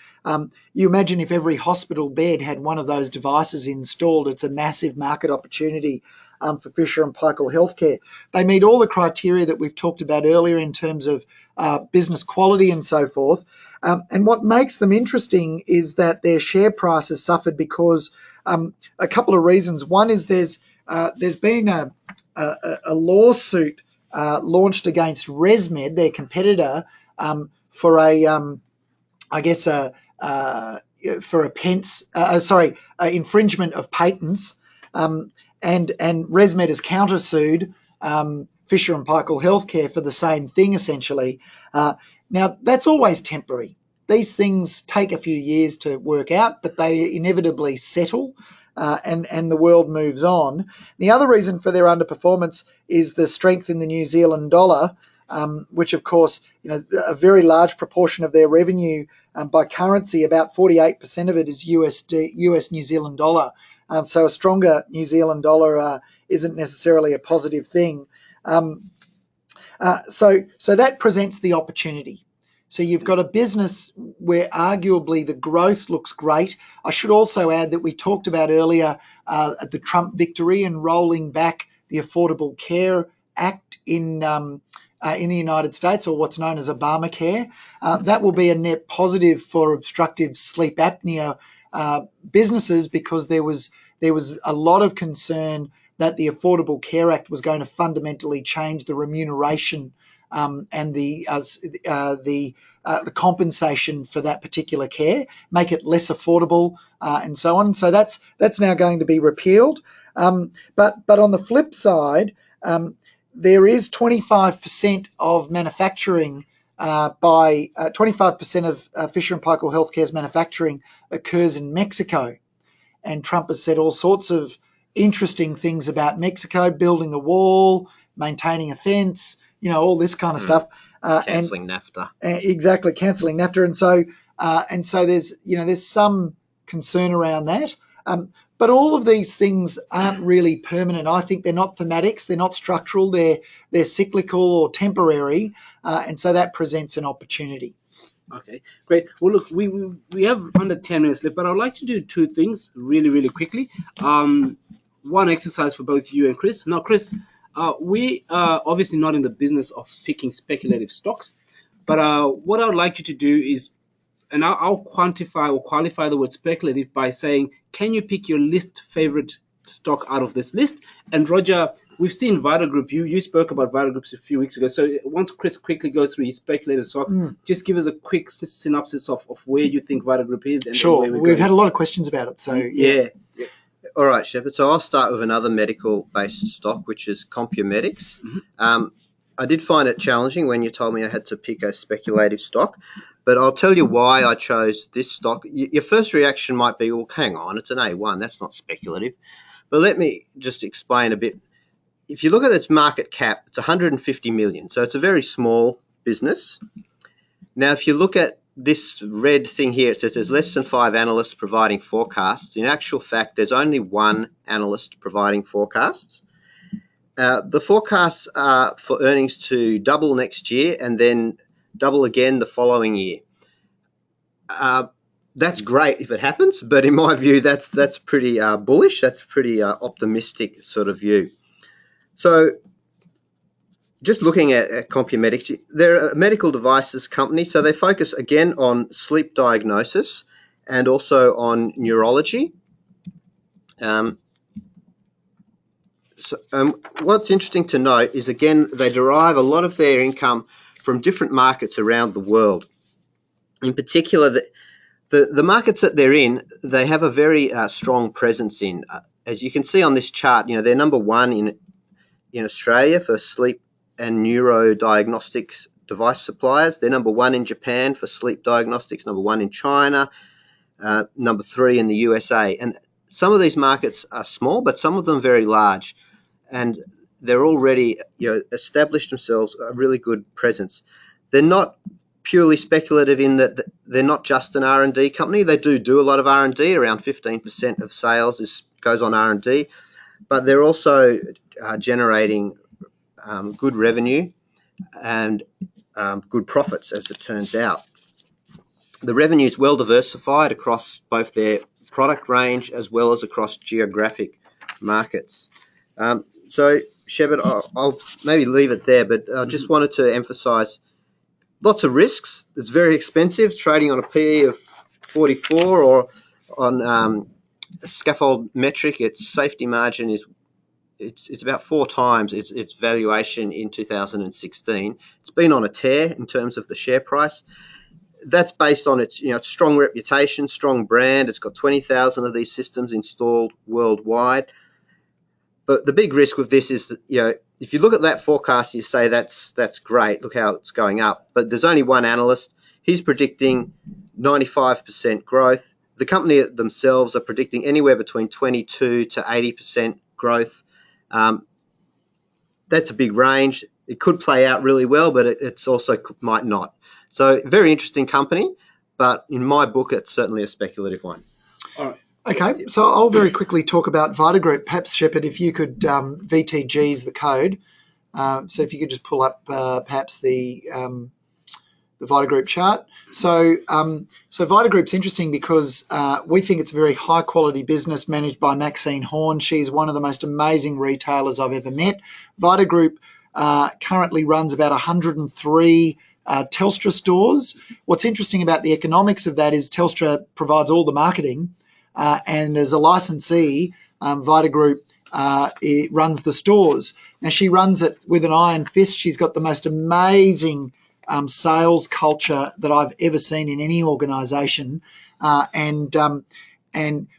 You imagine if every hospital bed had one of those devices installed, it's a massive market opportunity for Fisher & Paykel Healthcare. They meet all the criteria that we've talked about earlier in terms of business quality and so forth. And what makes them interesting is that their share price has suffered because a couple of reasons. One is there's been a lawsuit launched against ResMed, their competitor, for infringement of patents, and ResMed has countersued Fisher & Paykel Healthcare for the same thing, essentially. Now, that's always temporary. These things take a few years to work out, but they inevitably settle, and the world moves on. The other reason for their underperformance is the strength in the New Zealand dollar, which, of course, a very large proportion of their revenue by currency, about 48% of it is US New Zealand dollar. So a stronger New Zealand dollar isn't necessarily a positive thing. So that presents the opportunity. So you've got a business where arguably the growth looks great. I should also add that we talked about earlier at the Trump victory and rolling back the Affordable Care Act in the United States, or what's known as Obamacare. That will be a net positive for obstructive sleep apnea businesses, because there was a lot of concern that the Affordable Care Act was going to fundamentally change the remuneration and the compensation for that particular care, make it less affordable, and so on. So that's now going to be repealed. But on the flip side, there is 25% of manufacturing 25% of Fisher & Paykel Healthcare's manufacturing occurs in Mexico, and Trump has said all sorts of interesting things about Mexico, building a wall, maintaining a fence, all this kind of stuff. Cancelling NAFTA. Exactly, cancelling NAFTA. And so there's some concern around that. But all of these things aren't really permanent. I think they're not thematics, they're not structural, they're cyclical or temporary, and so that presents an opportunity. Okay, great. Well, look, we have under 10 minutes left, but I'd like to do two things really, really quickly. One exercise for both you and Chris. Now, Chris, we are obviously not in the business of picking speculative stocks, but what I would like you to do is, and I'll quantify or qualify the word speculative by saying, can you pick your least favorite stock out of this list? And Roger, we've seen Vita Group. You spoke about Vita Group a few weeks ago. So once Chris quickly goes through his speculative stocks, just give us a quick synopsis of where you think Vita Group is. And Sure, where we're we've going. had a lot of questions about it. So Yeah. All right, Shepard. So I'll start with another medical-based stock, which is CompuMedics. I did find it challenging when you told me I had to pick a speculative stock, but I'll tell you why I chose this stock. Your first reaction might be, well, hang on, it's an A1, that's not speculative. But let me just explain a bit. If you look at its market cap, it's 150 million, so it's a very small business. Now, if you look at this red thing here, it says there's less than 5 analysts providing forecasts. In actual fact, there's only 1 analyst providing forecasts. The forecasts are for earnings to double next year and then double again the following year. That's great if it happens, but in my view, that's pretty bullish. That's a pretty optimistic sort of view. So just looking at CompuMedics, they're a medical devices company, so they focus again on sleep diagnosis and also on neurology. What's interesting to note is, again, they derive a lot of their income from different markets around the world. In particular, the markets that they're in, they have a very strong presence in. As you can see on this chart, they're number 1 in Australia for sleep and neuro diagnostics device suppliers. They're number 1 in Japan for sleep diagnostics, number 1 in China, number 3 in the USA. And some of these markets are small, but some of them very large. And they're already established themselves a really good presence. They're not purely speculative in that they're not just an R&D company. They do a lot of R&D. Around 15% of sales goes on R&D, but they're also generating good revenue and good profits, as it turns out. The revenue is well diversified across both their product range as well as across geographic markets. So, Shepard, I'll maybe leave it there, but I just wanted to emphasise lots of risks. It's very expensive, trading on a PE of 44, or on a scaffold metric, its safety margin is it's about 4 times its valuation in 2016. It's been on a tear in terms of the share price. That's based on its strong reputation, strong brand. It's got 20,000 of these systems installed worldwide. But the big risk with this is that, if you look at that forecast, you say that's great. Look how it's going up. But there's only 1 analyst. He's predicting 95% growth. The company themselves are predicting anywhere between 22 to 80% growth. That's a big range. It could play out really well, but it's also might not. So very interesting company, but in my book, it's certainly a speculative one. All right. Okay, so I'll very quickly talk about Vita Group. Perhaps, Shepard, if you could, VTG is the code. So if you could just pull up perhaps the Vita Group chart. So Vita Group's interesting because we think it's a very high quality business managed by Maxine Horn. She's one of the most amazing retailers I've ever met. Vita Group currently runs about 103 Telstra stores. What's interesting about the economics of that is Telstra provides all the marketing, and as a licensee, Vita Group it runs the stores. Now, she runs it with an iron fist. She's got the most amazing sales culture that I've ever seen in any organisation. And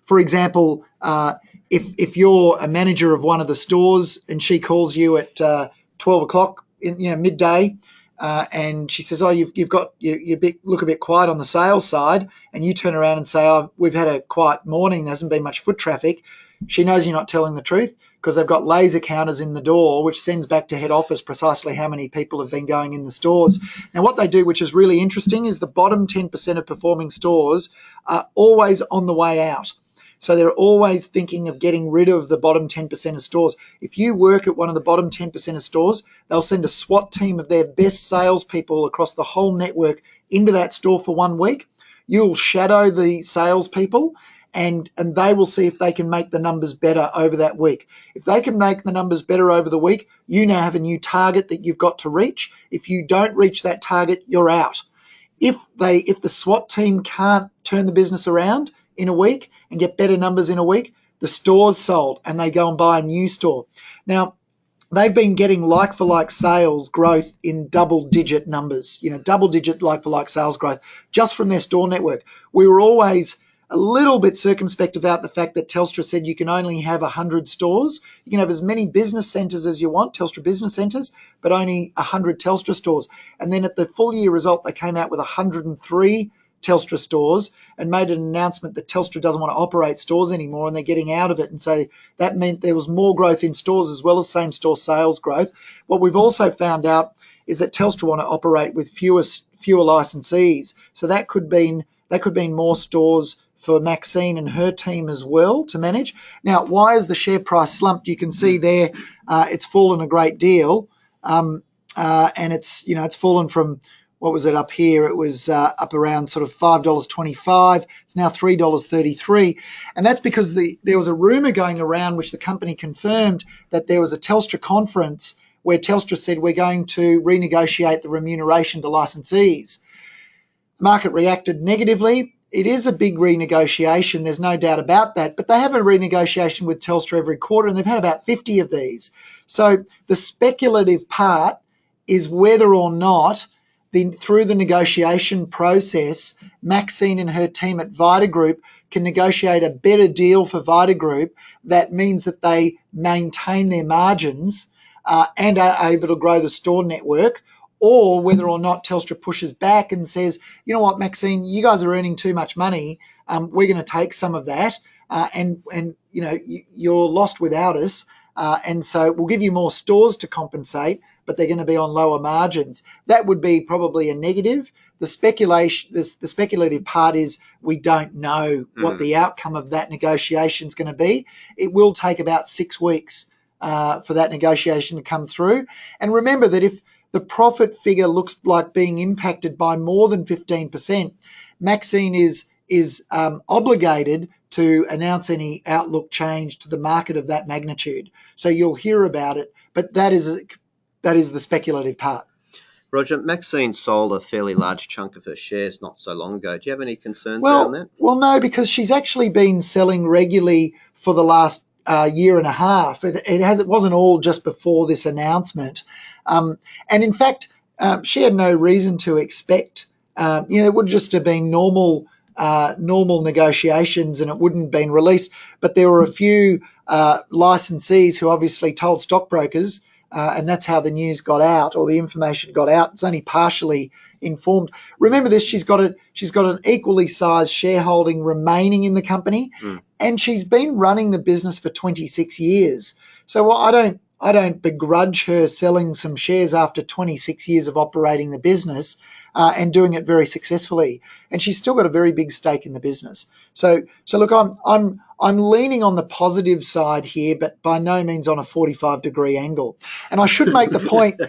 for example, if you're a manager of one of the stores and she calls you at 12 o'clock, midday, and she says, "Oh, you've got you look a bit quiet on the sales side," and you turn around and say, "Oh, we've had a quiet morning. There hasn't been much foot traffic." She knows you're not telling the truth because they've got laser counters in the door, which sends back to head office precisely how many people have been going in the stores. Now, what they do, which is really interesting, is the bottom 10% of performing stores are always on the way out. So they're always thinking of getting rid of the bottom 10% of stores. If you work at one of the bottom 10% of stores, they'll send a SWAT team of their best salespeople across the whole network into that store for 1 week. You'll shadow the salespeople, and they will see if they can make the numbers better over that week. If they can make the numbers better over the week, you now have a new target that you've got to reach. If you don't reach that target, you're out. If the SWAT team can't turn the business around in a week and get better numbers in a week, the store's sold and they go and buy a new store. Now, they've been getting like-for-like sales growth in double-digit numbers, double-digit like-for-like sales growth just from their store network. We were always a little bit circumspect about the fact that Telstra said you can only have 100 stores. You can have as many business centres as you want, Telstra business centres, but only 100 Telstra stores. And then at the full year result, they came out with 103 Telstra stores and made an announcement that Telstra doesn't want to operate stores anymore and they're getting out of it. And so that meant there was more growth in stores as well as same-store sales growth. What we've also found out is that Telstra want to operate with fewer licensees. So that could mean more stores for Maxine and her team as well to manage. Now, why is the share price slumped? You can see there it's fallen a great deal, and it's fallen from, what was it up here? It was up around sort of $5.25. It's now $3.33, and that's because there was a rumor going around, which the company confirmed, that there was a Telstra conference where Telstra said we're going to renegotiate the remuneration to licensees. The market reacted negatively. It is a big renegotiation, there's no doubt about that, but they have a renegotiation with Telstra every quarter and they've had about 50 of these. So the speculative part is whether or not through the negotiation process, Maxine and her team at Vita Group can negotiate a better deal for Vita Group that means that they maintain their margins and are able to grow the store network, or whether or not Telstra pushes back and says, you know what, Maxine, you guys are earning too much money. We're going to take some of that, and you're lost without us. And so we'll give you more stores to compensate, but they're going to be on lower margins. That would be probably a negative. The speculative part is we don't know what the outcome of that negotiation is going to be. It will take about 6 weeks for that negotiation to come through. And remember that if the profit figure looks like being impacted by more than 15%, Maxine is obligated to announce any outlook change to the market of that magnitude. So you'll hear about it, but that is the speculative part. Roger, Maxine sold a fairly large chunk of her shares not so long ago. Do you have any concerns around that? Well, no, because she's actually been selling regularly for the last year and a half. It wasn't all just before this announcement. And in fact, she had no reason to expect, it would just have been normal negotiations and it wouldn't have been released. But there were a few licensees who obviously told stockbrokers, and that's how the news got out or the information got out. It's only partially informed. Remember this, she's got an equally sized shareholding remaining in the company, and she's been running the business for 26 years. So I don't begrudge her selling some shares after 26 years of operating the business and doing it very successfully. And she's still got a very big stake in the business. So look, I'm leaning on the positive side here, but by no means on a 45-degree angle. And I should make the point.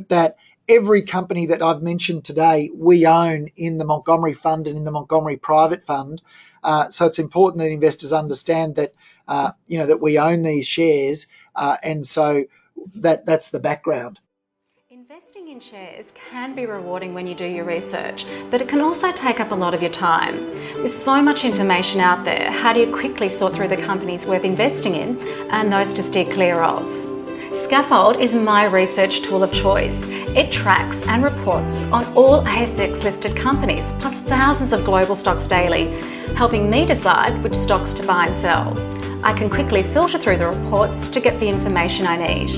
That every company that I've mentioned today we own in the Montgomery Fund and in the Montgomery Private Fund. So it's important that investors understand that that we own these shares. And so that's the background. Investing in shares can be rewarding when you do your research, but it can also take up a lot of your time. There's so much information out there. How do you quickly sort through the companies worth investing in and those to steer clear of? Scaffold is my research tool of choice. It tracks and reports on all ASX-listed companies, plus thousands of global stocks daily, helping me decide which stocks to buy and sell. I can quickly filter through the reports to get the information I need.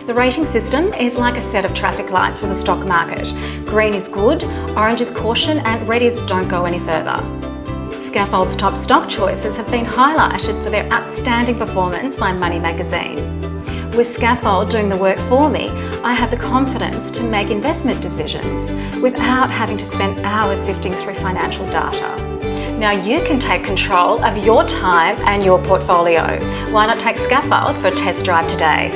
The rating system is like a set of traffic lights for the stock market. Green is good, orange is caution, and red is don't go any further. Scaffold's top stock choices have been highlighted for their outstanding performance by Money Magazine. With Scaffold doing the work for me, I have the confidence to make investment decisions without having to spend hours sifting through financial data. Now you can take control of your time and your portfolio. Why not take Scaffold for a test drive today?